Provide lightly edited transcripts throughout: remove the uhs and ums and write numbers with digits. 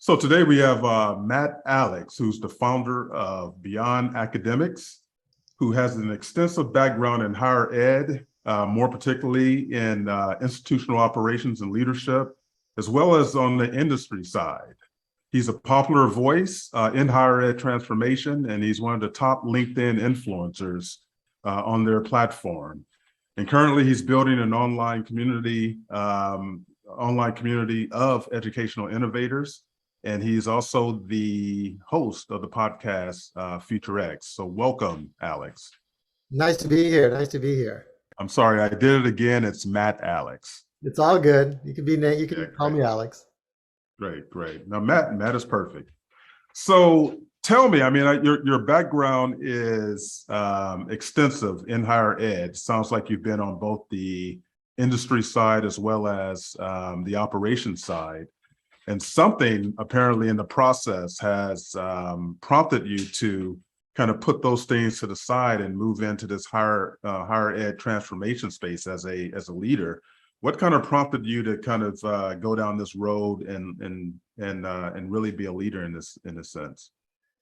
So today we have Matt Alex, who's the founder of Beyond Academics, who has an extensive background in higher ed, more particularly in institutional operations and leadership, as well as on the industry side. He's a popular voice in higher ed transformation, and he's one of the top LinkedIn influencers on their platform. And currently he's building an online community of educational innovators. And he's also the host of the podcast, Future X. So welcome, Alex. Nice to be here. Nice to be here. I'm sorry, I did it again. It's Matt Alex. It's all good. You can call Great. me Alex. Great. Now, Matt is perfect. So tell me, I mean, your background is extensive in higher ed. Sounds like you've been on both the industry side as well as the operations side. And something apparently in the process has prompted you to kind of put those things to the side and move into this higher ed transformation space as a leader. What kind of prompted you to kind of go down this road and really be a leader in this sense?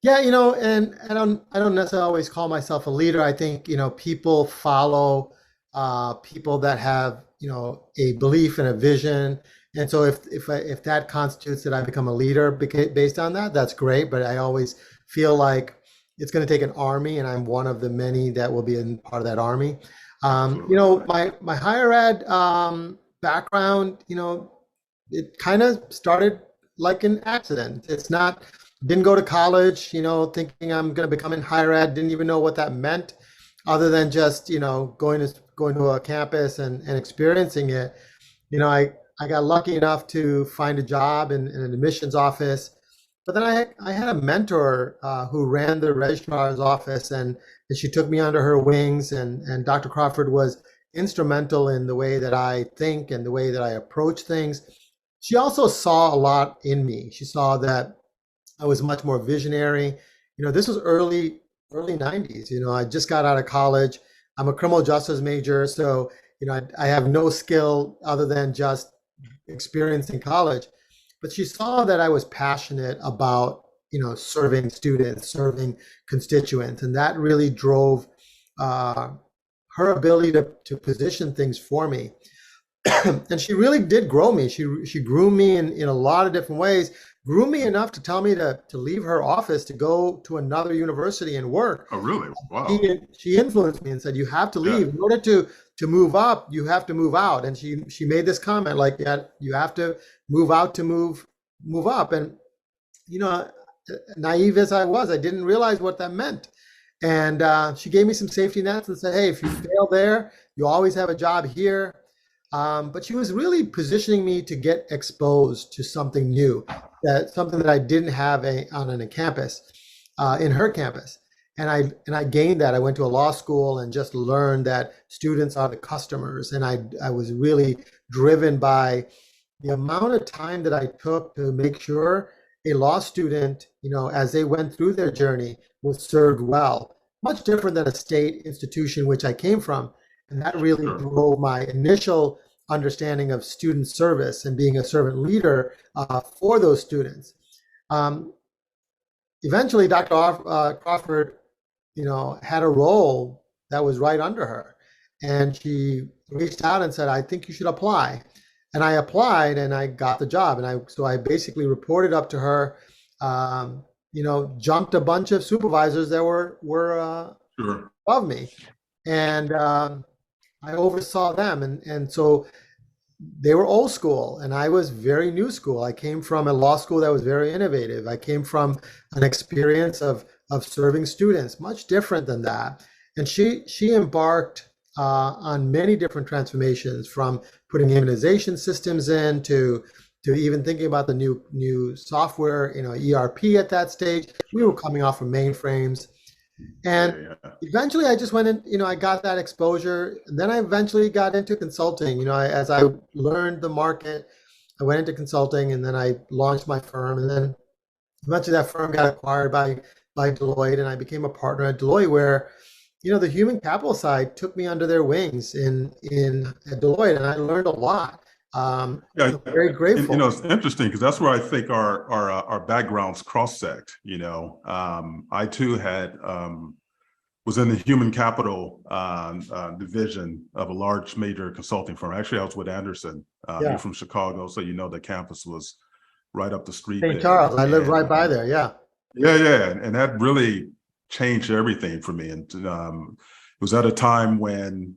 Yeah, and I don't necessarily always call myself a leader. I think, people follow people that have, a belief and a vision. And so if that constitutes that I become a leader based on that, that's great. But I always feel like it's going to take an army, and I'm one of the many that will be in part of that army. My higher ed background, it kind of started like an accident. Didn't go to college, thinking I'm going to become in higher ed. Didn't even know what that meant, other than just going to a campus and experiencing it. I got lucky enough to find a job in an admissions office, but then I had a mentor who ran the registrar's office, and she took me under her wings, and Dr. Crawford was instrumental in the way that I think and the way that I approach things. She also saw a lot in me. She saw that I was much more visionary. This was early 90s. I just got out of college. I'm a criminal justice major, so I have no skill other than just experience in college. But she saw that I was passionate about serving students, serving constituents, and that really drove her ability to position things for me. And she really did grow me. She grew me in a lot of different ways. Grew me enough to tell me to leave her office to go to another university and work. Oh, really? Wow. She influenced me and said, "You have to leave. In order to move up, you have to move out." And she made this comment like, "Yeah, you have to move out to move up." And naive as I was, I didn't realize what that meant. And she gave me some safety nets and said, "Hey, if you fail there, you always have a job here." But she was really positioning me to get exposed to something new, something that I didn't have on a campus, in her campus. And I gained that. I went to a law school and just learned that students are the customers. And I was really driven by the amount of time that I took to make sure a law student, as they went through their journey, was served well. Much different than a state institution, which I came from. And that really drove my initial understanding of student service and being a servant leader for those students. Eventually, Dr. Crawford, had a role that was right under her. And she reached out and said, "I think you should apply." And I applied and I got the job. And so I basically reported up to her, jumped a bunch of supervisors that were above me. And I oversaw them. And so they were old school and I was very new school. I came from a law school that was very innovative. I came from an experience of serving students, much different than that. And she embarked on many different transformations, from putting immunization systems in to even thinking about the new software, ERP at that stage. We were coming off of mainframes. And eventually I just went in, I got that exposure. And then I eventually got into consulting. As I learned the market, I went into consulting, and then I launched my firm. And then eventually that firm got acquired by Deloitte, and I became a partner at Deloitte, where, the human capital side took me under their wings at Deloitte, and I learned a lot. Yeah, Very and grateful. it's interesting because that's where I think our backgrounds cross-sect. I too had was in the human capital division of a large major consulting firm. Actually, I was with Anderson. You're Yeah. from Chicago, so you know the campus was right up the street St. there. Charles. I live And right by there. Yeah. yeah, and that really changed everything for me. And it was at a time when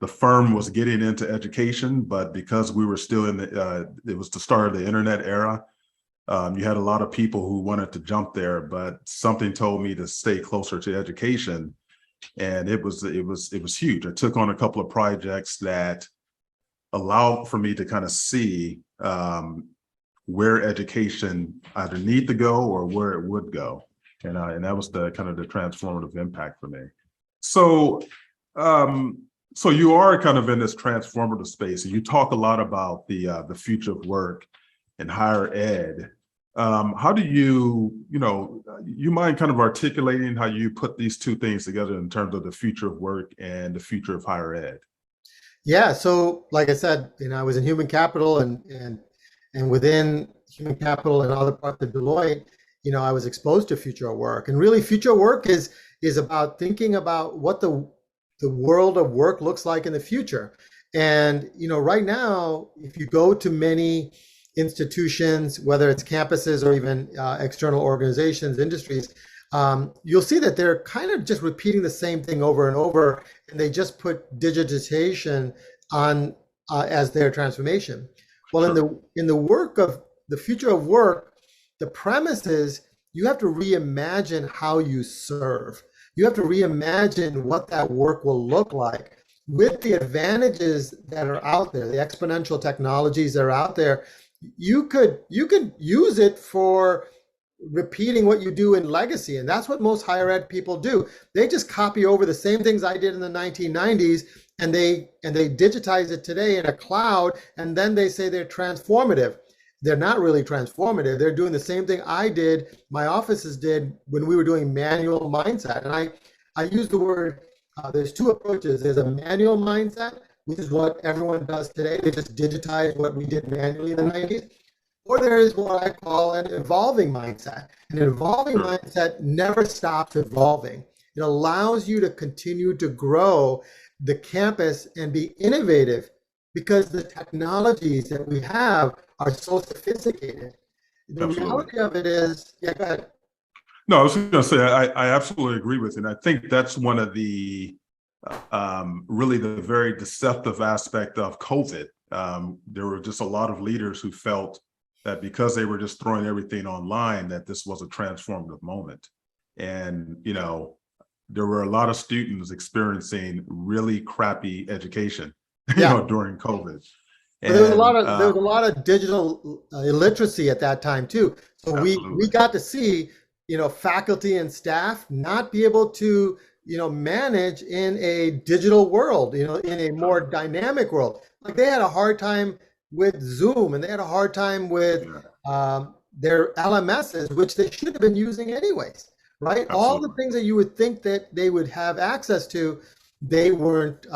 the firm was getting into education, but because we were still in it was the start of the internet era. You had a lot of people who wanted to jump there, but something told me to stay closer to education, and it was huge. I took on a couple of projects that allowed for me to kind of see where education either need to go or where it would go, and that was the kind of the transformative impact for me. So, so you are kind of in this transformative space, and you talk a lot about the future of work and higher ed. How do you mind kind of articulating how you put these two things together in terms of the future of work and the future of higher ed? Yeah. So, like I said, I was in human capital, and within human capital and other parts of Deloitte, I was exposed to future of work. And really, future of work is about thinking about what the world of work looks like in the future. And right now, if you go to many institutions, whether it's campuses or even external organizations, industries, you'll see that they're kind of just repeating the same thing over and over, and they just put digitization on as their transformation. Well, Sure. in the work of the future of work, the premise is you have to reimagine how you serve. You have to reimagine what that work will look like with the advantages that are out there, the exponential technologies that are out there. You could use it for repeating what you do in legacy, and that's what most higher ed people do. They just copy over the same things I did in the 1990s, and they digitize it today in a cloud, and then they say they're transformative. They're not really transformative. They're doing the same thing I did, my offices did when we were doing manual mindset. And I use the word, there's two approaches. There's a manual mindset, which is what everyone does today. They just digitize what we did manually in the 90s. Or there is what I call an evolving mindset. An evolving Sure. mindset never stops evolving. It allows you to continue to grow the campus and be innovative because the technologies that we have are so sophisticated. The Absolutely. reality of it is, yeah, go ahead. No, I was going to say I absolutely agree with you, and I think that's one of the really the very deceptive aspect of COVID. There were just a lot of leaders who felt that because they were just throwing everything online, that this was a transformative moment. And, there were a lot of students experiencing really crappy education, Yeah. during COVID. But there was a lot And of digital illiteracy at that time too. So we absolutely, got to see, faculty and staff not be able to, manage in a digital world, in a more sure. dynamic world. Like they had a hard time with Zoom, and they had a hard time with Yeah, their LMSs, which they should have been using anyways, right? All the absolutely. things that you would think that they would have access to, they weren't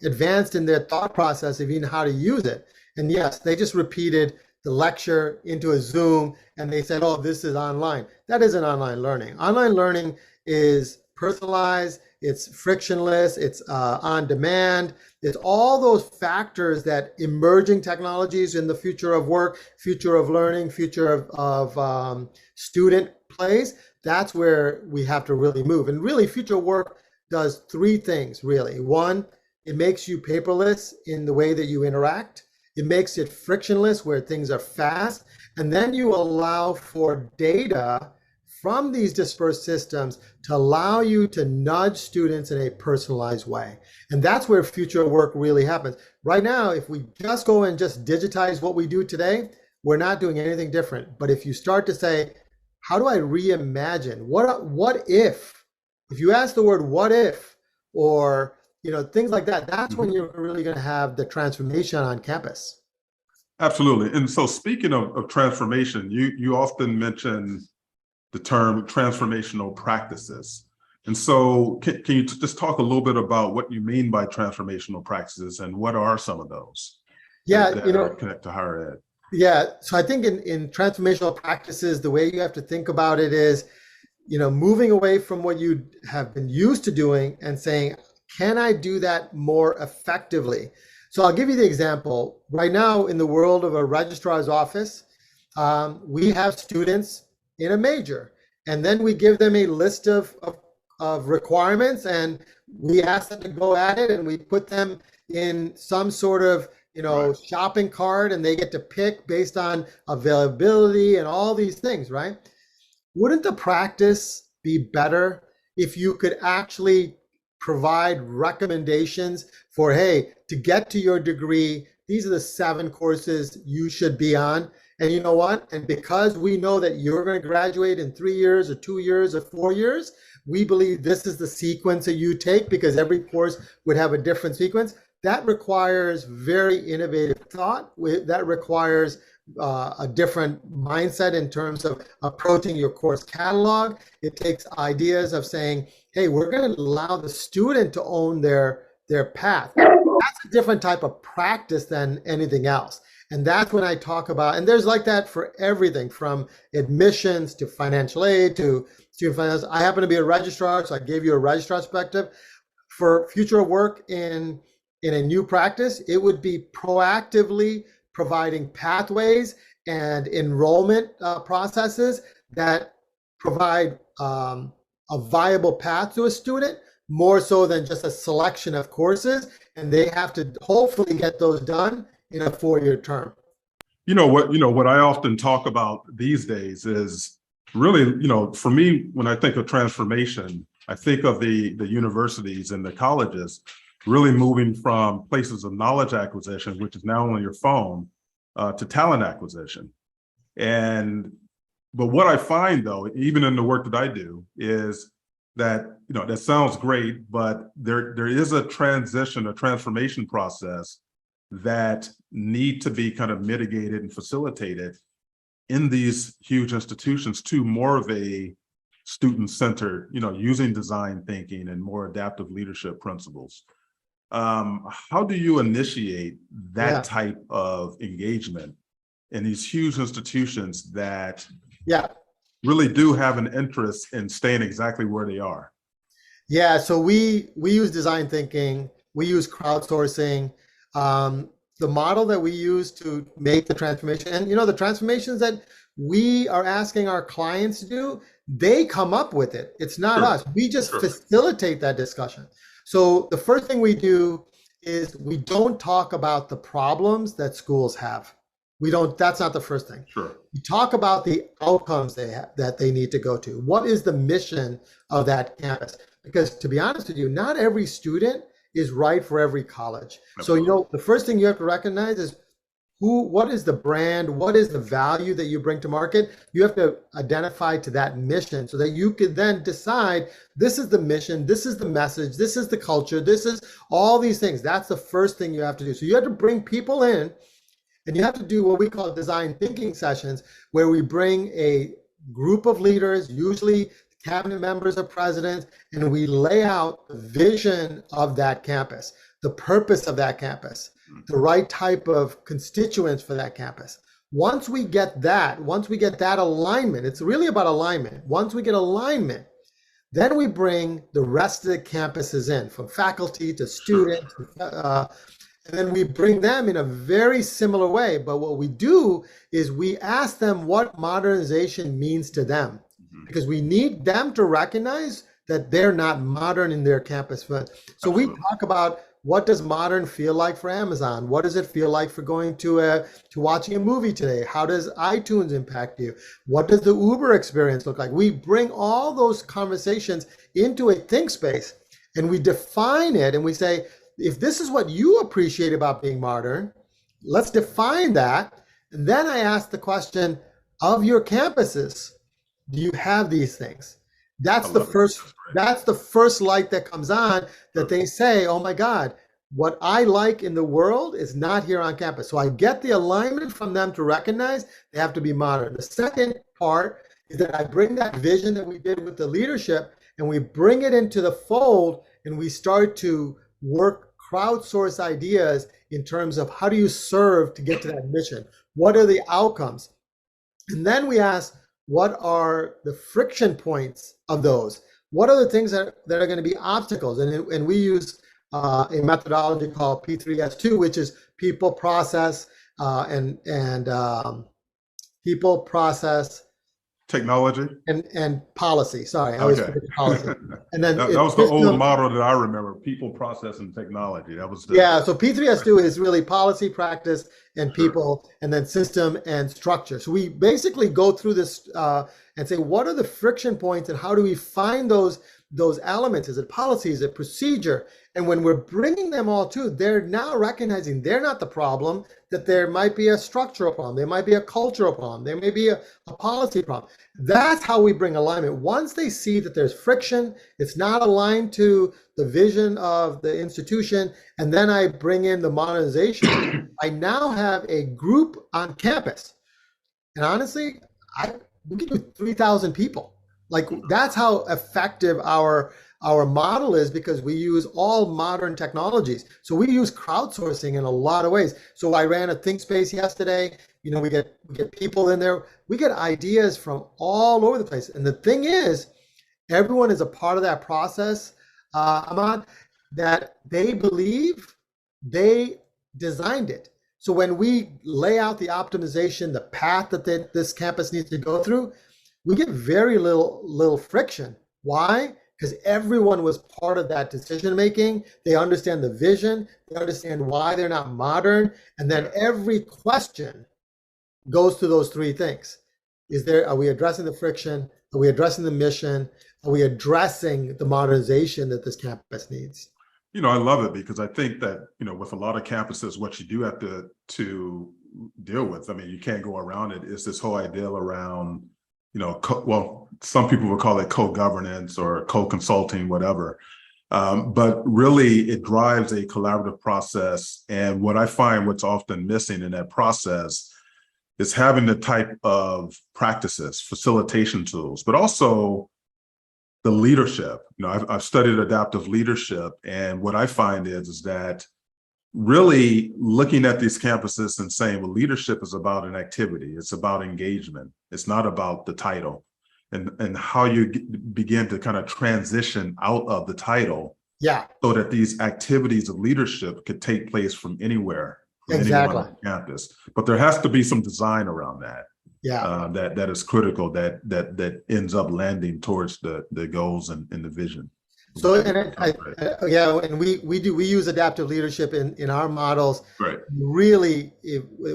advanced in their thought process of even how to use it. And yes, they just repeated the lecture into a Zoom, and they said, oh, this is online. That isn't online learning. Online learning is personalized, it's frictionless, it's on demand. It's all those factors that emerging technologies in the future of work, future of learning, future of student plays. That's where we have to really move. And really, future work does three things, really. One, it makes you paperless in the way that you interact. It makes it frictionless where things are fast. And then you allow for data from these dispersed systems to allow you to nudge students in a personalized way. And that's where future work really happens. Right now, if we just go and just digitize what we do today, we're not doing anything different. But if you start to say, how do I reimagine? What if you ask the word what if, or things like that, that's when Mhm. you're really going to have the transformation on campus. Absolutely. And so speaking of transformation, you often mention the term transformational practices. And so can you just talk a little bit about what you mean by transformational practices and what are some of those? Yeah, that are connected to higher ed. yeah. So I think in transformational practices, the way you have to think about it is, moving away from what you have been used to doing and saying, can I do that more effectively? So I'll give you the example. Right now, in the world of a registrar's office, we have students in a major, and then we give them a list of requirements, and we ask them to go at it, and we put them in some sort of Right. shopping cart, and they get to pick based on availability and all these things, right? Wouldn't the practice be better if you could actually provide recommendations for, hey, to get to your degree, these are the 7 courses you should be on. And you know what? And because we know that you're going to graduate in 3 years or 2 years or 4 years, we believe this is the sequence that you take, because every course would have a different sequence. That requires very innovative thought. That requires a different mindset in terms of approaching your course catalog. It takes ideas of saying, hey, we're going to allow the student to own their path. That's a different type of practice than anything else. And that's when I talk about, and there's like that for everything from admissions to financial aid to student finance. I happen to be a registrar, so I gave you a registrar perspective. For future work in a new practice, it would be proactively providing pathways and enrollment processes that provide a viable path to a student, more so than just a selection of courses. And they have to hopefully get those done in a 4-year term. What I often talk about these days is really, for me, when I think of transformation, I think of the universities and the colleges really moving from places of knowledge acquisition, which is now on your phone, to talent acquisition. But what I find, though, even in the work that I do, is that, that sounds great, but there is a transformation process that need to be kind of mitigated and facilitated in these huge institutions to more of a student-centered, using design thinking and more adaptive leadership principles. How do you initiate that type of engagement in these huge institutions that really do have an interest in staying exactly where they are? Yeah, so we use design thinking, we use crowdsourcing. The model that we use to make the transformation, and the transformations that we are asking our clients to do, they come up with it. It's not us. We just facilitate that discussion. So the first thing we do is we don't talk about the problems that schools have. That's not the first thing. We talk about the outcomes that they need to go to. What is the mission of that campus? Because to be honest with you, not every student is right for every college. Absolutely. So, the first thing you have to recognize is what is the brand? What is the value that you bring to market? You have to identify to that mission so that you can then decide, this is the mission, this is the message, this is the culture, this is all these things. That's the first thing you have to do. So you have to bring people in, and you have to do what we call design thinking sessions, where we bring a group of leaders, usually cabinet members or presidents, and we lay out the vision of that campus, the purpose of that campus, the right type of constituents for that campus. Once we get that alignment, it's really about alignment. Once we get alignment, then we bring the rest of the campuses in, from faculty to students, and then we bring them in a very similar way. But what we do is we ask them what modernization means to them, because we need them to recognize that they're not modern in their campus. So we talk about, what does modern feel like for Amazon? What does it feel like for going to watching a movie today? How does iTunes impact you? What does the Uber experience look like? We bring all those conversations into a think space, and we define it, and we say, if this is what you appreciate about being modern, let's define that. And then I ask the question, of your campuses, do you have these things? That's the first light that comes on, that they say, oh my God, what I like in the world is not here on campus. So I get the alignment from them to recognize they have to be modern. The second part is that I bring that vision that we did with the leadership, and we bring it into the fold, and we start to work crowdsource ideas in terms of how do you serve to get to that mission? What are the outcomes? And then we ask, what are the friction points of those? What are the things that are going to be obstacles? And we use a methodology called P3S2, which is people, process, and people, process, Technology. and policy. Sorry, I always Okay. forget policy. And then That was the old model that I remember: people, process, and technology. That was the yeah. So P3S2 is really policy, practice, and Sure. people, and then system and structure. So we basically go through this and say, what are the friction points, and how do we find those elements? Is it policy? Is it procedure? And when we're bringing them all to, they're now recognizing they're not the problem, that there might be a structural problem, there might be a cultural problem, there may be a policy problem. That's how we bring alignment. Once they see that there's friction, it's not aligned to the vision of the institution, and then I bring in the modernization, I now have a group on campus. And honestly, we can do 3,000 people. Like, that's how effective our model is, because we use all modern technologies. So we use crowdsourcing in a lot of ways. So I ran a think space yesterday. You know, we get people in there. We get ideas from all over the place. And the thing is, everyone is a part of that process, Ahmad, that they believe they designed it. So when we lay out the optimization, the path that this campus needs to go through, we get very little friction. Why? Because everyone was part of that decision making. They understand the vision. They understand why they're not modern. And then every question goes to those three things. Are we addressing the friction? Are we addressing the mission? Are we addressing the modernization that this campus needs? You know, I love it, because I think that, you know, with a lot of campuses, what you do have to deal with, I mean, you can't go around it, is this whole idea around, you know, well, some people would call it co-governance or co-consulting, whatever. But really, it drives a collaborative process. And what I find what's often missing in that process is having the type of practices, facilitation tools, but also the leadership. You know, I've studied adaptive leadership, and what I find is that really looking at these campuses and saying, well, leadership is about an activity, it's about engagement, it's not about the title, and how you begin to kind of transition out of the title, so that these activities of leadership could take place from anywhere, from anyone on campus. But there has to be some design around that. That is critical, that ends up landing towards the goals and the vision. So, and we use adaptive leadership in our models. Right. Really,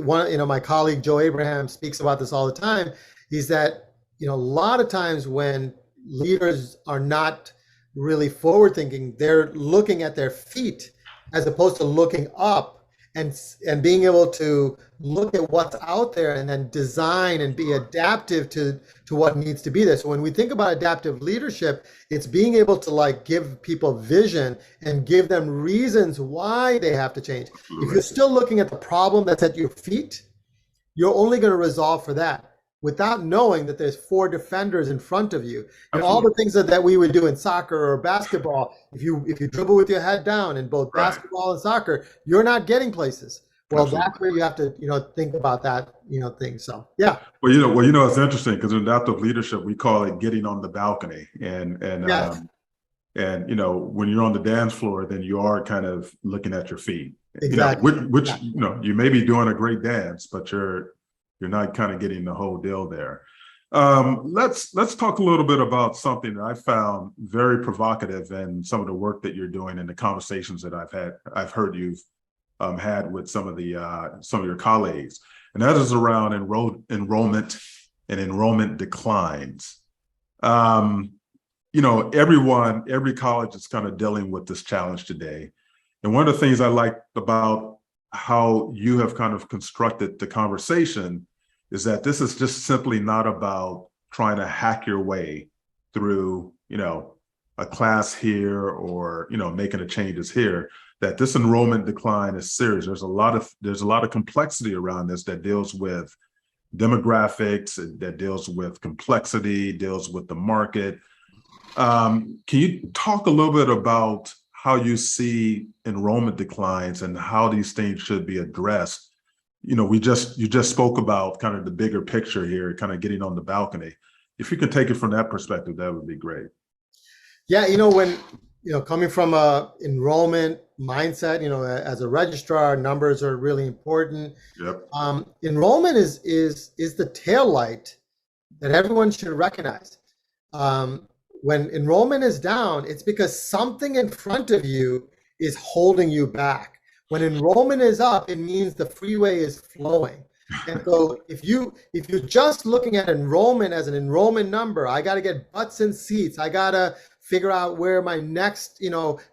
my colleague Joe Abraham speaks about this all the time. Is that, you know, a lot of times when leaders are not really forward thinking, they're looking at their feet as opposed to looking up, and being able to look at what's out there and then design and be adaptive to what needs to be there. So when we think about adaptive leadership, it's being able to, like, give people vision and give them reasons why they have to change. If you're still looking at the problem that's at your feet, you're only going to resolve for that without knowing that there's 4 defenders in front of you. And all the things that we would do in soccer or basketball, if you dribble with your head down in both basketball and soccer, you're not getting places. Well, that's where you have to, you know, think about that, you know, thing. So, yeah. Well, it's interesting, because in adaptive leadership, we call it getting on the balcony, and you know, when you're on the dance floor, then you are kind of looking at your feet. Exactly. You know, which you know, you may be doing a great dance, but you're not kind of getting the whole deal there. Let's talk a little bit about something that I found very provocative in some of the work that you're doing and the conversations that I've heard you've had with some of your colleagues, and that is around enrollment and enrollment declines. You know, every college is kind of dealing with this challenge today. And one of the things I like about how you have kind of constructed the conversation is that this is just simply not about trying to hack your way through, you know, a class here, or, you know, making the changes here. That this enrollment decline is serious. There's a lot of complexity around this that deals with demographics, that deals with complexity, deals with the market. Can you talk a little bit about how you see enrollment declines and how these things should be addressed. You just spoke about kind of the bigger picture here, kind of getting on the balcony. If you can take it from that perspective, that would be great. Yeah, coming from a enrollment mindset, as a registrar, numbers are really important. Yep. Enrollment is the tail light that everyone should recognize. When enrollment is down, it's because something in front of you is holding you back. When enrollment is up, it means the freeway is flowing. And so if you're just looking at enrollment as an enrollment number, I got to get butts in seats. I got to figure out where my next,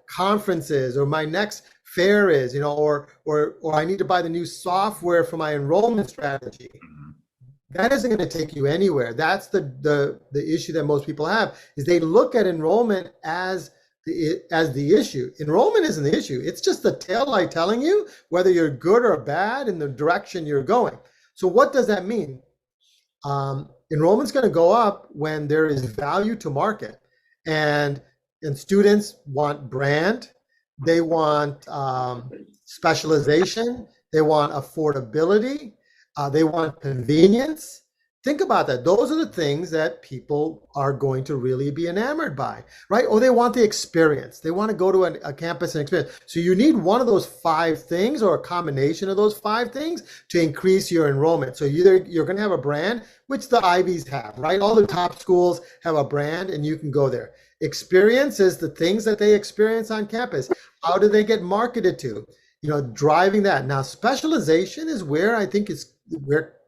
conference is, or my next fair is, or I need to buy the new software for my enrollment strategy. That isn't going to take you anywhere. That's the issue that most people have, is they look at enrollment as the issue. Enrollment isn't the issue. It's just the taillight telling you whether you're good or bad in the direction you're going. So what does that mean? Enrollment's going to go up when there is value to market, and students want brand, they want specialization, they want affordability, they want convenience. Think about that. Those are the things that people are going to really be enamored by, right? Or they want the experience. They want to go to a campus and experience. So you need one of those 5 things, or a combination of those 5 things, to increase your enrollment. So either you're going to have a brand, which the Ivies have, right? All the top schools have a brand, and you can go there. Experience is the things that they experience on campus. How do they get marketed to? Driving that. Now, specialization is where I think is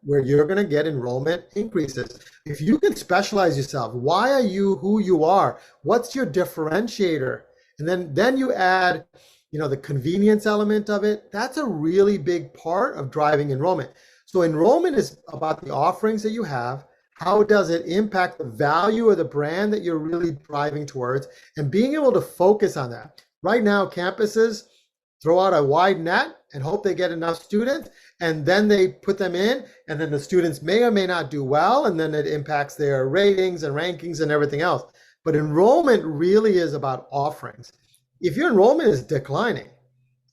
where you're going to get enrollment increases. If you can specialize yourself, why are you who you are? What's your differentiator? And then you add, the convenience element of it. That's a really big part of driving enrollment. So enrollment is about the offerings that you have. How does it impact the value of the brand that you're really driving towards, and being able to focus on that. Right now, campuses throw out a wide net and hope they get enough students, and then they put them in, and then the students may or may not do well, and then it impacts their ratings and rankings and everything else. But enrollment really is about offerings. If your enrollment is declining,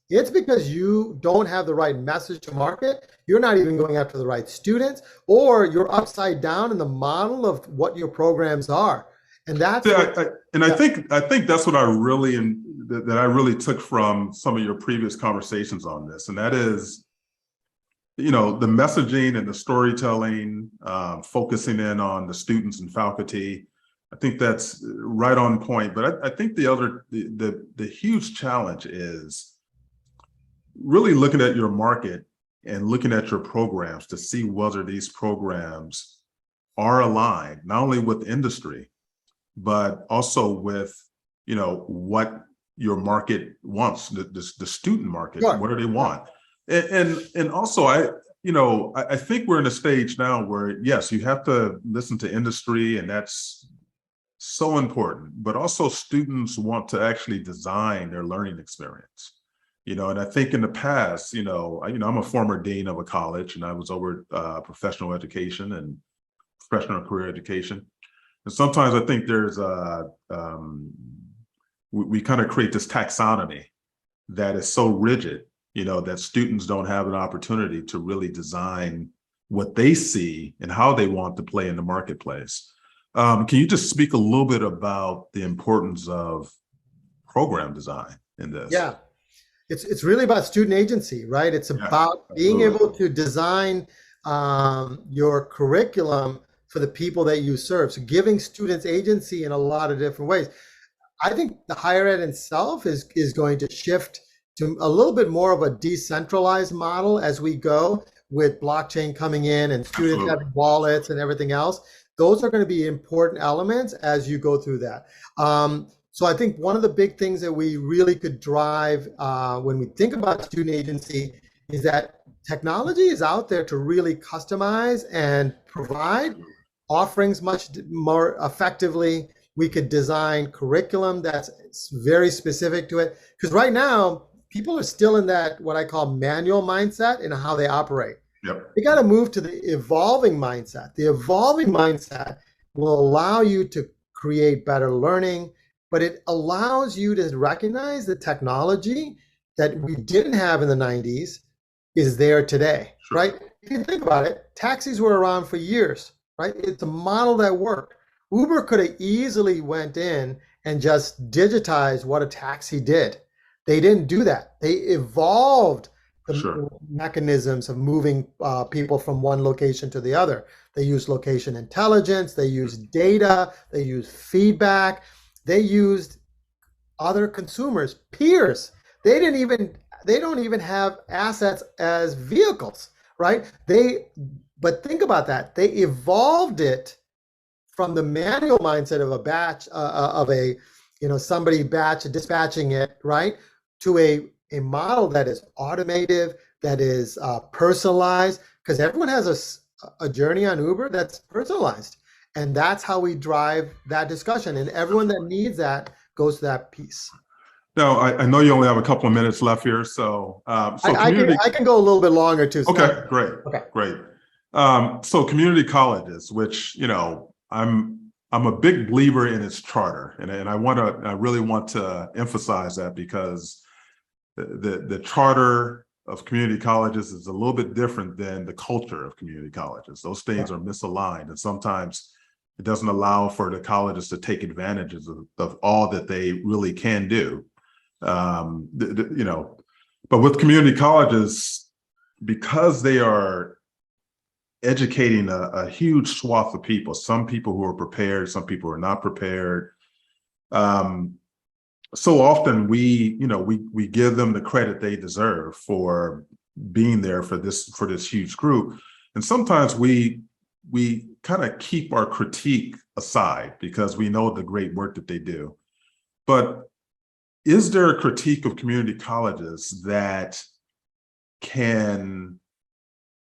it's because you don't have the right message to market. You're not even going after the right students, or you're upside down in the model of what your programs are. And that's I think that's what I really took from some of your previous conversations on this, and that is, the messaging and the storytelling, focusing in on the students and faculty. I think that's right on point. But I think the huge challenge is really looking at your market and looking at your programs to see whether these programs are aligned not only with industry, but also with, what your market wants, the student market. Sure. What do they want? And also, I think we're in a stage now where, yes, you have to listen to industry, and that's so important, but also students want to actually design their learning experience. And I think in the past, I'm a former dean of a college, and I was over professional education and professional career education. And sometimes I think there's we kind of create this taxonomy that is so rigid, that students don't have an opportunity to really design what they see and how they want to play in the marketplace. Can you just speak a little bit about the importance of program design in this? Yeah. It's really about student agency, right? It's about being able to design your curriculum for the people that you serve. So giving students agency in a lot of different ways. I think the higher ed itself is going to shift to a little bit more of a decentralized model as we go, with blockchain coming in and students having wallets and everything else. Those are going to be important elements as you go through that. So I think one of the big things that we really could drive when we think about student agency is that technology is out there to really customize and provide offerings much more effectively. We could design curriculum that's very specific to it. Because right now, people are still in that, what I call manual mindset in how they operate. Yep. You got to move to the evolving mindset. The evolving mindset will allow you to create better learning, but it allows you to recognize the technology that we didn't have in the 90s is there today, Sure. right? If you think about it, taxis were around for years, right? It's a model that worked. Uber could have easily went in and just digitized what a taxi did. They didn't do that. They evolved Sure. the mechanisms of moving people from one location to the other. They used location intelligence, they used data, they used feedback, they used other consumers, peers. They don't even have assets as vehicles, right? But think about that. They evolved it from the manual mindset of a batch of a somebody batch dispatching it, right, to a model that is automative, that is personalized, because everyone has a journey on Uber that's personalized, and that's how we drive that discussion. And everyone that needs that goes to that piece. Now, I know you only have a couple of minutes left here, so community. I can go a little bit longer too. Okay, great, Okay. great. So community colleges, which I'm a big believer in its charter, and I really want to emphasize that because the charter of community colleges is a little bit different than the culture of community colleges. Those things are misaligned, and sometimes it doesn't allow for the colleges to take advantages of all that they really can do. But with community colleges, because they are educating a huge swath of people, some people who are prepared, some people who are not prepared. So often we give them the credit they deserve for being there for this huge group. And sometimes we kind of keep our critique aside because we know the great work that they do. But is there a critique of community colleges that can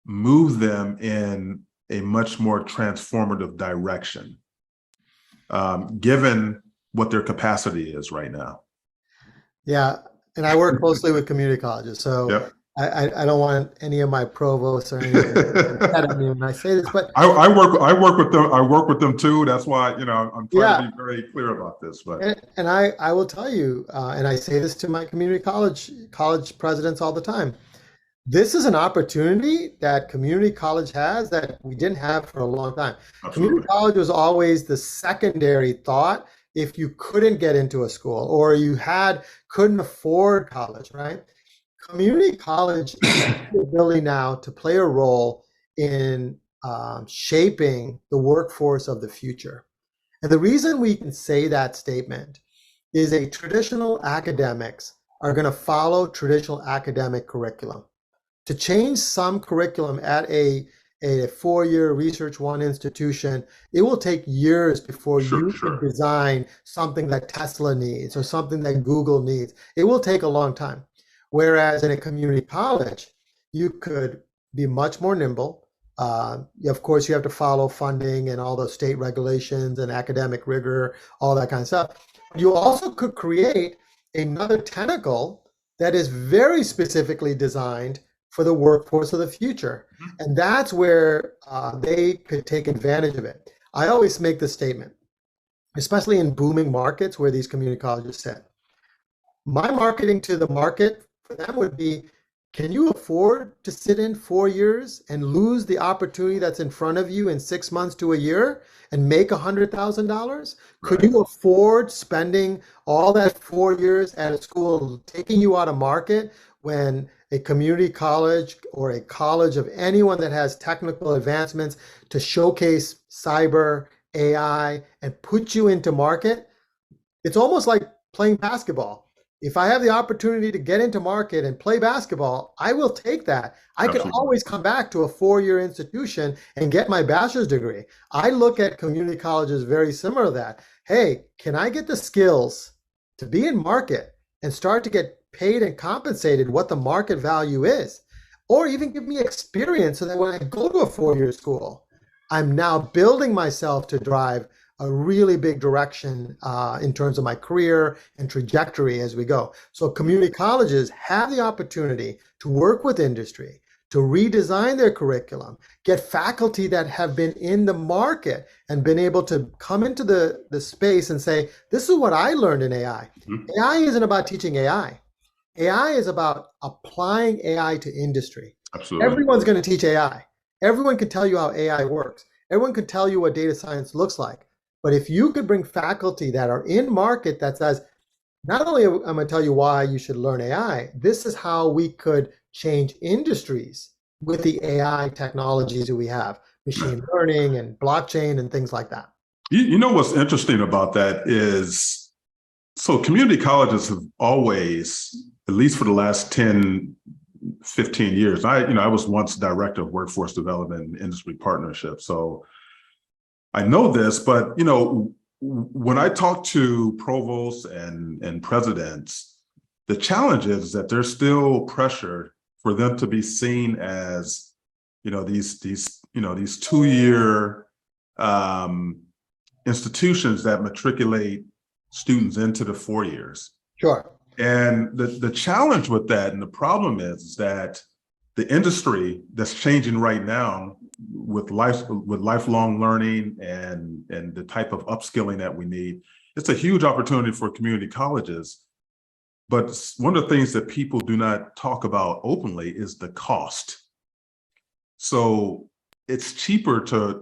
move them in a much more transformative direction, given what their capacity is right now? Yeah, and I work closely with community colleges, so Yep. I don't want any of my provosts or anything upset at me when I say this, but I work with them. I work with them too. That's why I'm trying to be very clear about this. But and I will tell you, and I say this to my community college presidents all the time. This is an opportunity that community college has that we didn't have for a long time. absolutely, Community college was always the secondary thought if you couldn't get into a school or you couldn't afford college, right? Community college has the ability now to play a role in shaping the workforce of the future. And the reason we can say that statement is traditional academics are going to follow traditional academic curriculum. To change some curriculum at a 4-year research one institution, it will take years before you can design something that Tesla needs or something that Google needs. It will take a long time. Whereas in a community college, you could be much more nimble. Of course, you have to follow funding and all those state regulations and academic rigor, all that kind of stuff. You also could create another tentacle that is very specifically designed for the workforce of the future. And that's where they could take advantage of it. I always make this statement, especially in booming markets where these community colleges sit. My marketing to the market for them would be, can you afford to sit in 4 years and lose the opportunity that's in front of you in 6 months to a year and make $100,000? Could you afford spending all that 4 years at a school taking you out of market when a community college or a college of anyone that has technical advancements to showcase cyber, AI, and put you into market? It's almost like playing basketball. If I have the opportunity to get into market and play basketball, I will take that. I could always come back to a 4-year institution and get my bachelor's degree. I look at community colleges very similar to that. Hey, can I get the skills to be in market and start to get paid and compensated what the market value is? Or even give me experience so that when I go to a 4-year school, I'm now building myself to drive a really big direction in terms of my career and trajectory as we go. So community colleges have the opportunity to work with industry, to redesign their curriculum, get faculty that have been in the market and been able to come into the space and say, this is what I learned in AI. Mhm. AI isn't about teaching AI. AI is about applying AI to industry. Absolutely. Everyone's going to teach AI. Everyone can tell you how AI works. Everyone can tell you what data science looks like. But if you could bring faculty that are in market that says, not only am I going to tell you why you should learn AI, this is how we could change industries with the AI technologies that we have, machine learning and blockchain and things like that. You know what's interesting about that is, so community colleges have always, at least for the last 10, 15 years, I was once director of workforce development and industry partnership. So I know this, but when I talk to provosts and presidents, the challenge is that there's still pressure for them to be seen as, these 2-year institutions that matriculate students into the 4 years. Sure. And the challenge with that, and the problem is that the industry that's changing right now with lifelong learning and the type of upskilling that we need, it's a huge opportunity for community colleges. But one of the things that people do not talk about openly is the cost. So it's cheaper to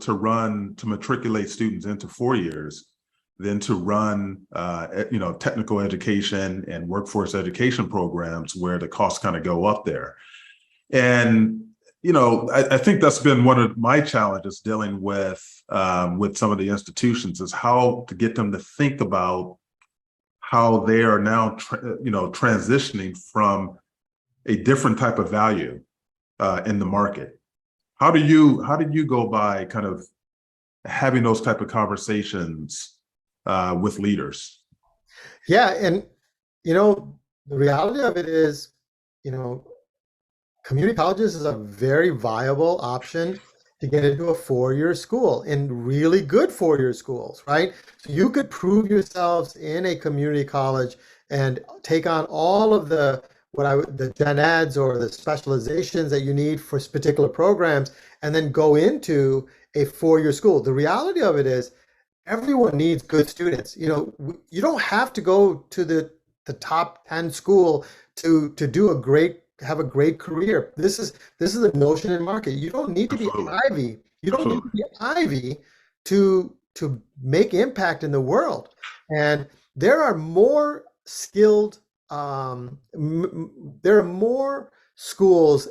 matriculate students into 4 years than to run technical education and workforce education programs where the costs kind of go up there. And I think that's been one of my challenges dealing with some of the institutions, is how to get them to think about how they are now transitioning from a different type of value in the market. How do you go by kind of having those type of conversations with leaders? Yeah, and the reality of it is, community colleges is a very viable option to get into a 4-year school, in really good 4-year schools, right? So you could prove yourselves in a community college and take on all of the gen eds or the specializations that you need for particular programs, and then go into a 4-year school. The reality of it is, everyone needs good students. You don't have to go to the top 10 school to have a great career. This is the notion in market. You don't need to be Ivy. You don't need to be Ivy to make impact in the world. And there are more skilled, there are more schools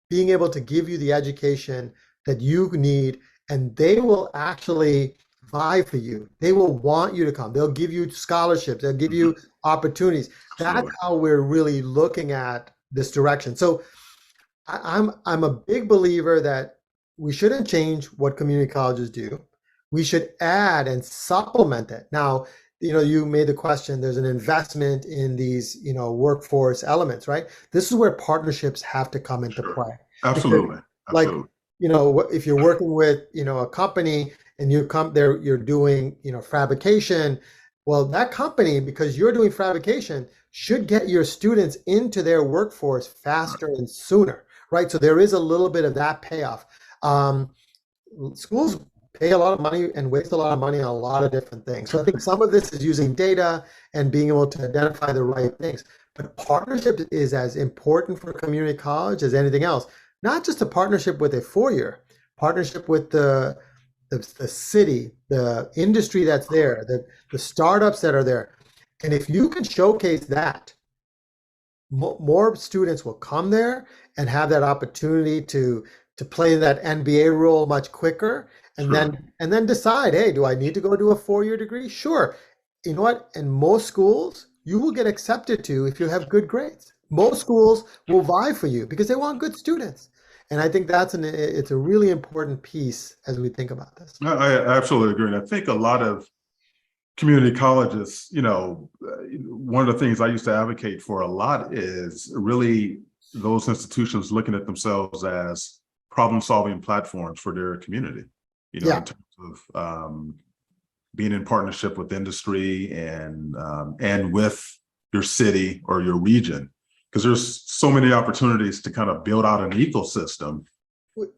being able to give you the education that you need, and they will actually vie for you. They will want you to come. They'll give you scholarships. They'll give you opportunities. That's how we're really looking at this direction. So I'm a big believer that we shouldn't change what community colleges do. We should add and supplement it. Now, you made the question, there's an investment in these, workforce elements, right? This is where partnerships have to come into play. Absolutely. Like, if you're working with, a company and you're doing, fabrication, well, that company, because you're doing fabrication, should get your students into their workforce faster and sooner, right? So there is a little bit of that payoff. Schools pay a lot of money and waste a lot of money on a lot of different things. So I think some of this is using data and being able to identify the right things. But partnership is as important for community college as anything else. Not just a partnership with a 4-year, partnership with the city, the industry that's there, the startups that are there. And if you can showcase that, more students will come there and have that opportunity to play that NBA role much quicker, and then decide, hey, do I need to go do a 4-year degree? Sure. You know what? In most schools, you will get accepted to if you have good grades. Most schools will vie for you because they want good students. And I think it's a really important piece as we think about this. I absolutely agree. And I think a lot of community colleges, one of the things I used to advocate for a lot is really those institutions looking at themselves as problem-solving platforms for their community, in terms of being in partnership with industry and with your city or your region. because there's so many opportunities to kind of build out an ecosystem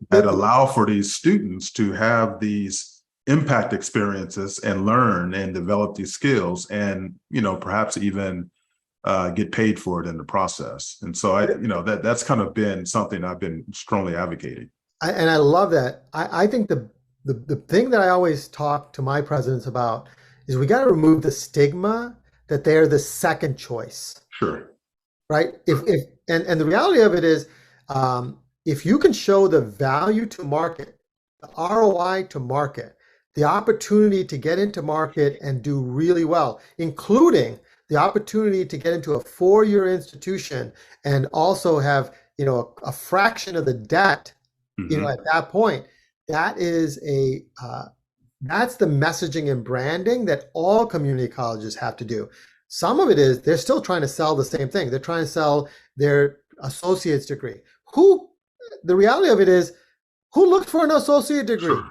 that The- allow for these students to have these impact experiences and learn and develop these skills, and perhaps even get paid for it in the process. And so that's kind of been something I've been strongly advocating. and I love that. I think the thing that I always talk to my presidents about is we got to remove the stigma that they're the second choice, Sure. right? And the reality of it is, if you can show the value to market, the ROI to market, the opportunity to get into market and do really well, including the opportunity to get into a four-year institution and also have, a fraction of the debt, at that point, that is that's the messaging and branding that all community colleges have to do. Some of it is they're still trying to sell the same thing. They're trying to sell their associate's degree. The reality of it is, who looked for an associate degree? Sure.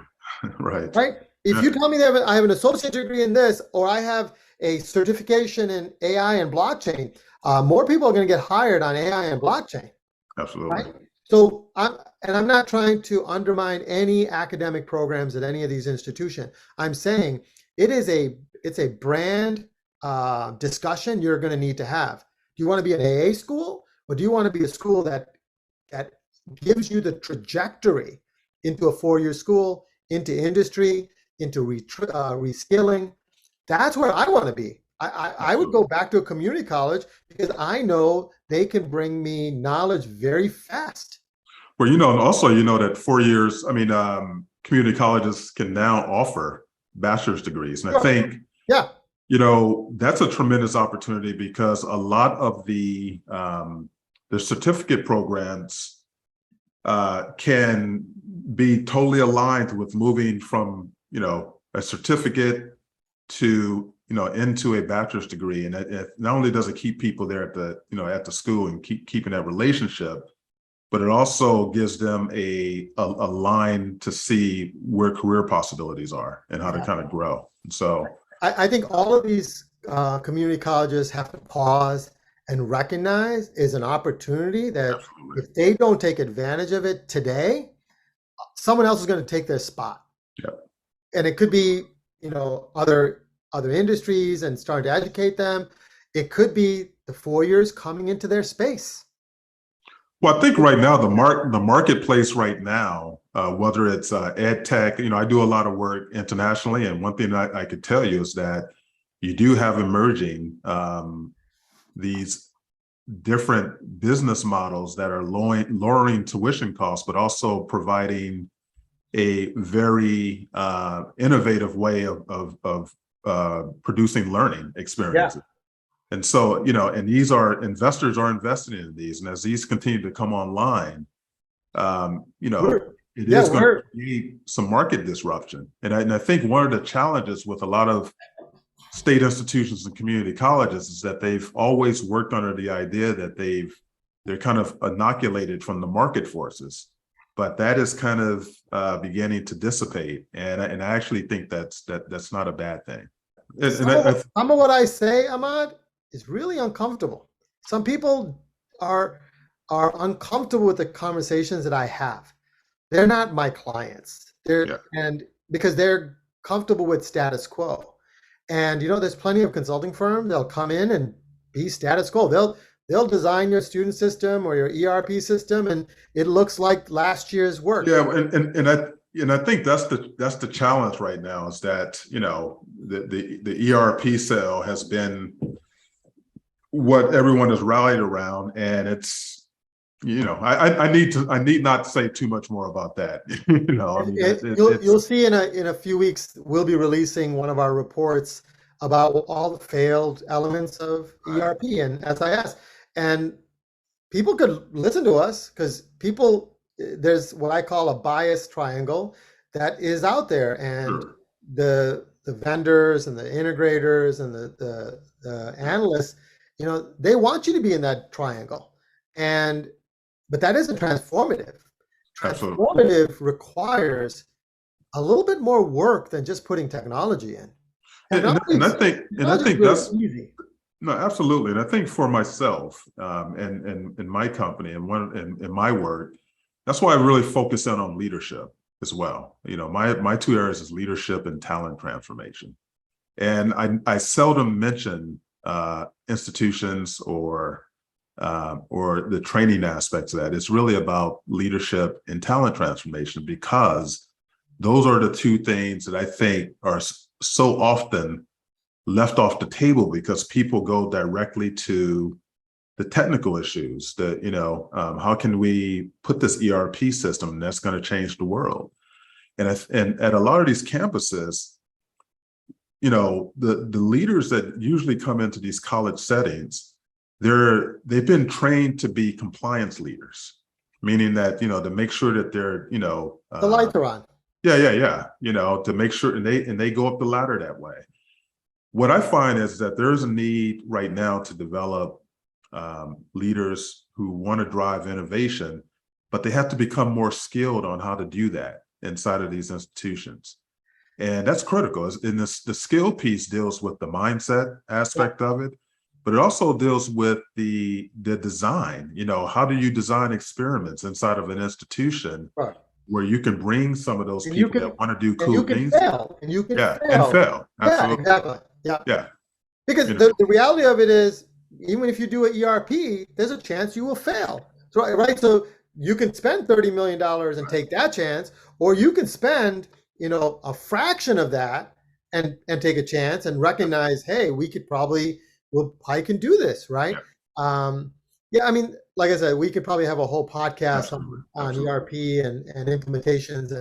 Right. Right? If you tell me that I have an associate degree in this, or I have a certification in AI and blockchain, more people are going to get hired on AI and blockchain. Absolutely. Right? So I'm not trying to undermine any academic programs at any of these institutions. I'm saying it's a brand discussion you're going to need to have. Do you want to be an AA school, or do you want to be a school that gives you the trajectory into a four-year school, into industry, into reskilling? That's where I want to be. I would go back to a community college because I know they can bring me knowledge very fast. Well, and also, that 4 years, community colleges can now offer bachelor's degrees. And I think, yeah, that's a tremendous opportunity, because a lot of the certificate programs can be totally aligned with moving from, a certificate to, into a bachelor's degree. And it not only does it keep people there at the school and keeping that relationship, but it also gives them a line to see where career possibilities are and how to kind of grow. And so I think all of these community colleges have to pause and recognize is an opportunity that absolutely. if they don't take advantage of it today, someone else is going to take their spot. Yep. And it could be, other industries and start to educate them. It could be the 4 years coming into their space. Well, I think right now the marketplace right now, whether it's ed tech, I do a lot of work internationally, and one thing I could tell you is that you do have emerging these different business models that are lowering tuition costs, but also providing a very innovative way of producing learning experiences. Yeah. And so, and investors are investing in these, and as these continue to come online, it is going to create some market disruption. And I think one of the challenges with a lot of state institutions and community colleges is that they've always worked under the idea that they're kind of inoculated from the market forces, but that is kind of beginning to dissipate. And I actually think that's not a bad thing. Some of what I say, Ahmad, is really uncomfortable. Some people are uncomfortable with the conversations that I have. They're not my clients. And because they're comfortable with status quo. And there's plenty of consulting firms. They'll come in and be status quo. They'll design your student system or your ERP system, and it looks like last year's work. Yeah, and I think that's the challenge right now, is that the ERP sale has been what everyone has rallied around, and it's I need not say too much more about that. You'll see in a few weeks we'll be releasing one of our reports about all the failed elements of ERP and SIS, and people could listen to us because there's what I call a bias triangle that is out there, and sure. the vendors and the integrators and the analysts, they want you to be in that triangle, but that isn't transformative. Transformative Absolutely. Requires a little bit more work than just putting technology in. And I think that's easy. No, absolutely. And I think for myself, and in my company and in my work, that's why I really focus in on leadership as well. You know, my two areas is leadership and talent transformation. And I seldom mention institutions or the training aspects of that. It's really about leadership and talent transformation, because those are the two things that I think are so often left off the table, because people go directly to the technical issues that, how can we put this ERP system that's going to change the world? And at a lot of these campuses, the leaders that usually come into these college settings, they've been trained to be compliance leaders, meaning that, to make sure that they're, The lights are on. yeah, to make sure, and they go up the ladder that way. What I find is that there's a need right now to develop leaders who want to drive innovation, but they have to become more skilled on how to do that inside of these institutions. And that's critical. And the skill piece deals with the mindset aspect of it, but it also deals with the design. How do you design experiments inside of an institution, Right. where you can bring some of those And people that want to do and you cool can things? fail, and you can Yeah, fail. and fail. Yeah, Absolutely. exactly. Yeah. Yeah. Because the reality of it is, even if you do an ERP, there's a chance you will fail. So, right? So you can spend $30 million and take that chance, or you can spend, a fraction of that and take a chance and recognize, hey, we probably can do this, right? Yeah, I mean, like I said, we could probably have a whole podcast on ERP and implementations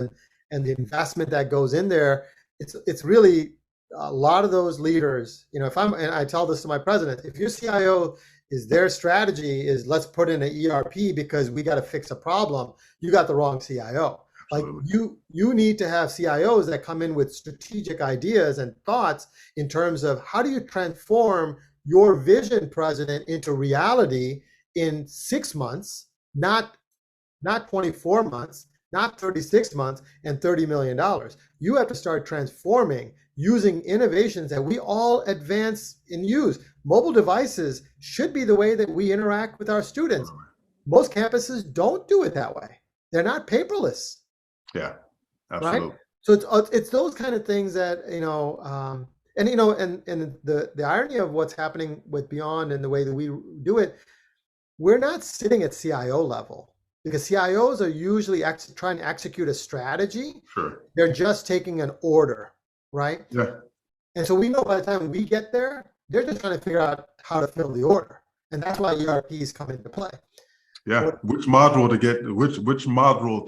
and the investment that goes in there. It's really a lot of those leaders, and I tell this to my president, if your CIO is their strategy is let's put in an ERP because we got to fix a problem, you got the wrong CIO. Absolutely. Like you need to have CIOs that come in with strategic ideas and thoughts in terms of how do you transform your vision, president, into reality in 6 months, not 24 months, not 36 months, and $30 million. You have to start transforming using innovations that we all advance and use. Mobile devices should be the way that we interact with our students. Most campuses don't do it that way. They're not paperless. Yeah, absolutely. Right? So it's those kind of things that, and the irony of what's happening with Beyond and the way that we do it, we're not sitting at CIO level, because CIOs are usually trying to execute a strategy. Sure. They're just taking an order, right? Yeah. And so we know by the time we get there, they're just trying to figure out how to fill the order. And that's why ERPs come into play. Yeah. Which module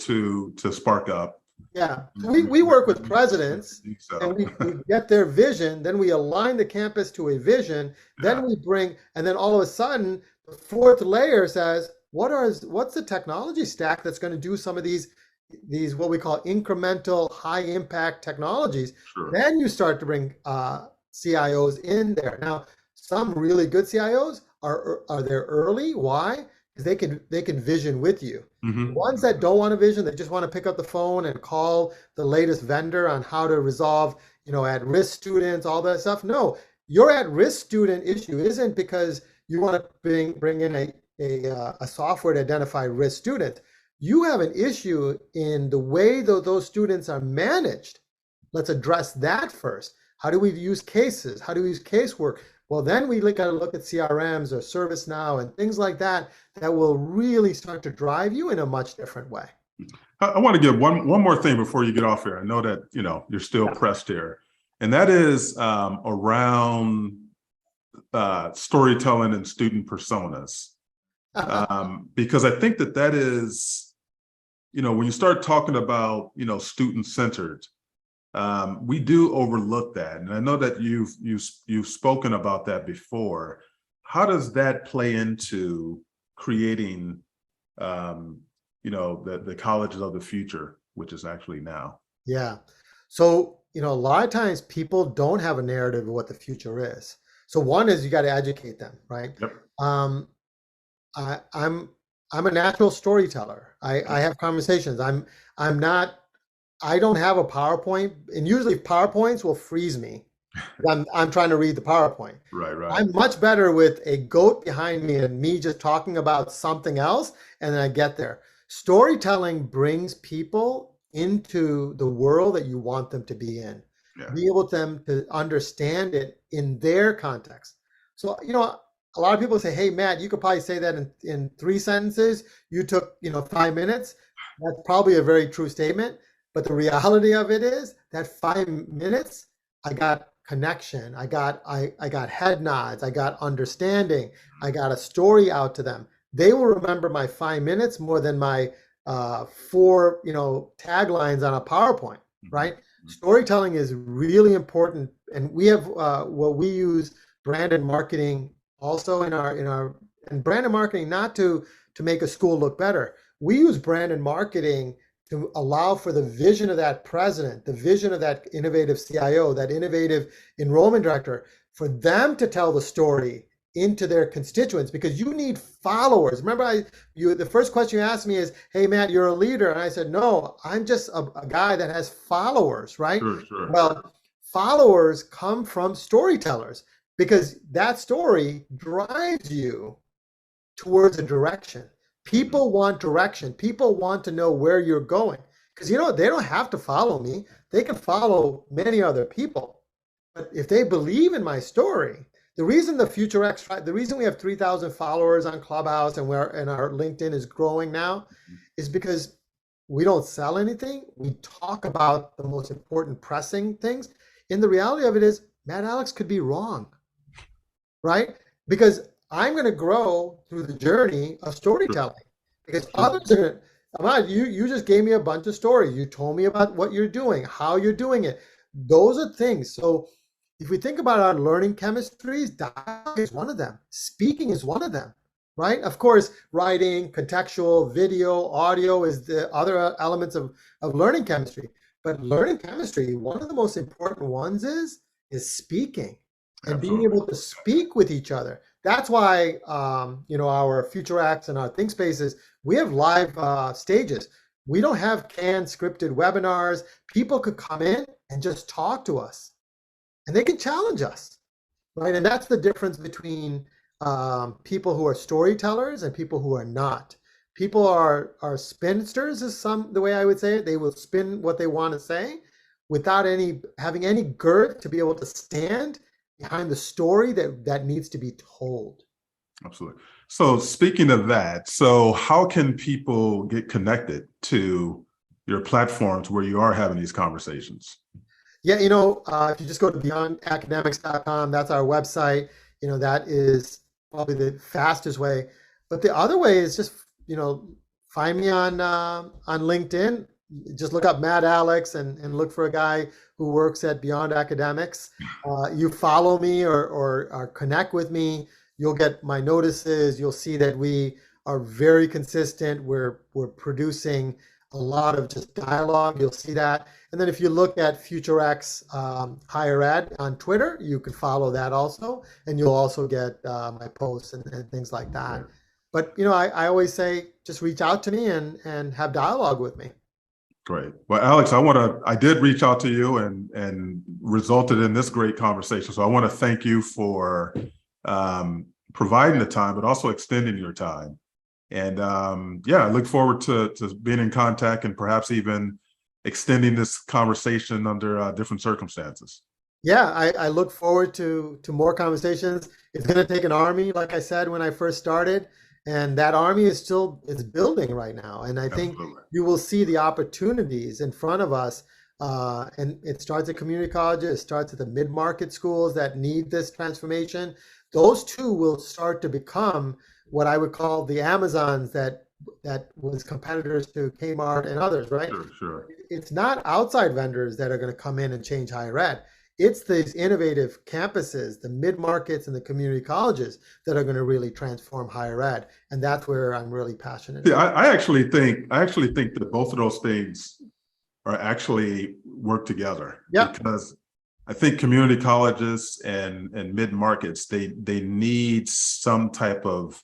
to spark up. Yeah. We work with presidents and we get their vision, then we align the campus to a vision, then we bring, and then all of a sudden the fourth layer says, what's the technology stack that's going to do some of these what we call incremental high impact technologies. Sure. Then you start to bring CIOs in there. Now, some really good CIOs are there early. Why? Because they can vision with you. Mm-hmm. Ones that don't want to vision, they just want to pick up the phone and call the latest vendor on how to resolve, at-risk students, all that stuff. No, your at-risk student issue isn't because you want to bring in a software to identify risk students. You have an issue in the way that those students are managed. Let's address that first. How do we use cases? How do we use casework? Well, then we got to look at CRMs or ServiceNow and things like that will really start to drive you in a much different way. I want to give one more thing before you get off here. I know that you're still pressed here, and that is around storytelling and student personas. Because I think that is, when you start talking about, student-centered, we do overlook that. And I know that you've spoken about that before. How does that play into creating, the colleges of the future, which is actually now? Yeah. So, a lot of times people don't have a narrative of what the future is. So one is you got to educate them, right? Yep. I'm a natural storyteller. I have conversations. I don't have a PowerPoint, and usually PowerPoints will freeze me. I'm trying to read the PowerPoint. Right, right. I'm much better with a goat behind me and me just talking about something else, and then I get there. Storytelling brings people into the world that you want them to be in, Yeah. be able them to understand it in their context. So, a lot of people say, "Hey, Matt, you could probably say that in 3 sentences. You took, 5 minutes." That's probably a very true statement. But the reality of it is that 5 minutes, I got connection. I got head nods. I got understanding. I got a story out to them. They will remember my 5 minutes more than my four, taglines on a PowerPoint, right? Storytelling is really important, and we have what we use brand and marketing also in our and brand and marketing not to make a school look better. We use brand and marketing to allow for the vision of that president, the vision of that innovative CIO, that innovative enrollment director, for them to tell the story into their constituents, because you need followers. Remember, the first question you asked me is, "Hey, Matt, you're a leader," and I said, "No, I'm just a guy that has followers," right? Sure, sure. Well, followers come from storytellers because that story drives you towards a direction. People want direction. People want to know where you're going. Because they don't have to follow me. They can follow many other people. But if they believe in my story, the reason the reason we have 3,000 followers on Clubhouse and our LinkedIn is growing now is because we don't sell anything. We talk about the most important pressing things. And the reality of it is Matt Alex could be wrong, right? Because I'm going to grow through the journey of storytelling, because others are going to. Ahmad, you just gave me a bunch of stories. You told me about what you're doing, how you're doing it. Those are things. So if we think about our learning chemistries, dialogue is one of them. Speaking is one of them, right? Of course, writing, contextual, video, audio is the other elements of learning chemistry. But learning chemistry, one of the most important ones is speaking and being Absolutely. able to speak with each other. That's why, our Future Acts and our Think Spaces, we have live stages. We don't have canned scripted webinars. People could come in and just talk to us, and they can challenge us, right? And that's the difference between people who are storytellers and people who are not. People are spinsters, is the way I would say it. They will spin what they want to say without having any girth to be able to stand behind the story that needs to be told. Absolutely. So speaking of that, so how can people get connected to your platforms where you are having these conversations? Yeah, if you just go to beyondacademics.com, that's our website. That is probably the fastest way. But the other way is just, find me on LinkedIn. Just look up Matt Alex and look for a guy who works at Beyond Academics. You follow me or connect with me, you'll get my notices. You'll see that we are very consistent. We're producing a lot of just dialogue. You'll see that. And then if you look at FutureX Higher Ed on Twitter, you can follow that also. And you'll also get my posts and things like that. But, I always say, just reach out to me and have dialogue with me. Great. Well, Alex, I did reach out to you and resulted in this great conversation. So I want to thank you for providing the time, but also extending your time. And I look forward to being in contact and perhaps even extending this conversation under different circumstances. Yeah, I look forward to more conversations. It's going to take an army, like I said when I first started, and that army is building right now. And I think Absolutely. you will see the opportunities in front of us. And it starts at community colleges, it starts at the mid-market schools that need this transformation. Those two will start to become what I would call the Amazons that was competitors to Kmart and others, right? Sure. It's not outside vendors that are going to come in and change higher ed. It's these innovative campuses, the mid-markets and the community colleges that are going to really transform higher ed. And that's where I'm really passionate. Yeah, I actually think that both of those things are actually work together. Yeah. Because I think community colleges and mid-markets, they need some type of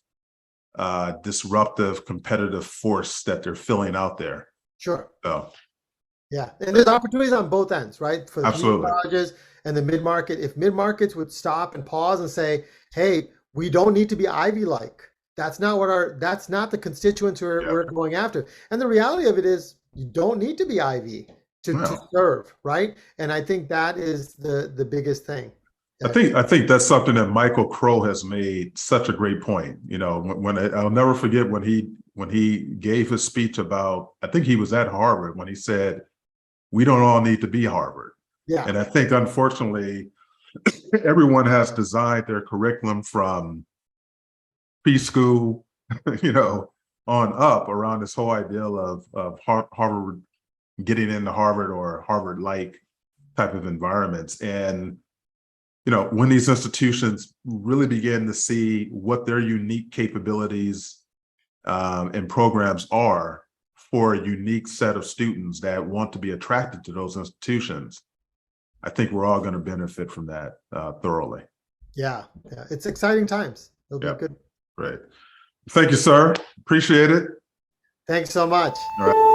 disruptive competitive force that they're filling out there. Sure. So yeah, and there's opportunities on both ends, right? For the community colleges and the mid-market, if mid-markets would stop and pause and say, hey, we don't need to be Ivy-like. That's not the constituents we're going after. And the reality of it is you don't need to be Ivy to serve, right? And I think that is the biggest thing. I think that's something that Michael Crow has made such a great point. You know, I'll never forget when he gave his speech about, I think he was at Harvard, when he said, we don't all need to be Harvard. Yeah. And I think, unfortunately, everyone has designed their curriculum from preschool, you know, on up around this whole ideal of Harvard, getting into Harvard or Harvard-like type of environments. And, you know, when these institutions really begin to see what their unique capabilities and programs are for a unique set of students that want to be attracted to those institutions, I think we're all going to benefit from that thoroughly. Yeah, it's exciting times. It'll be good. Great. Thank you, sir. Appreciate it. Thanks so much. All right.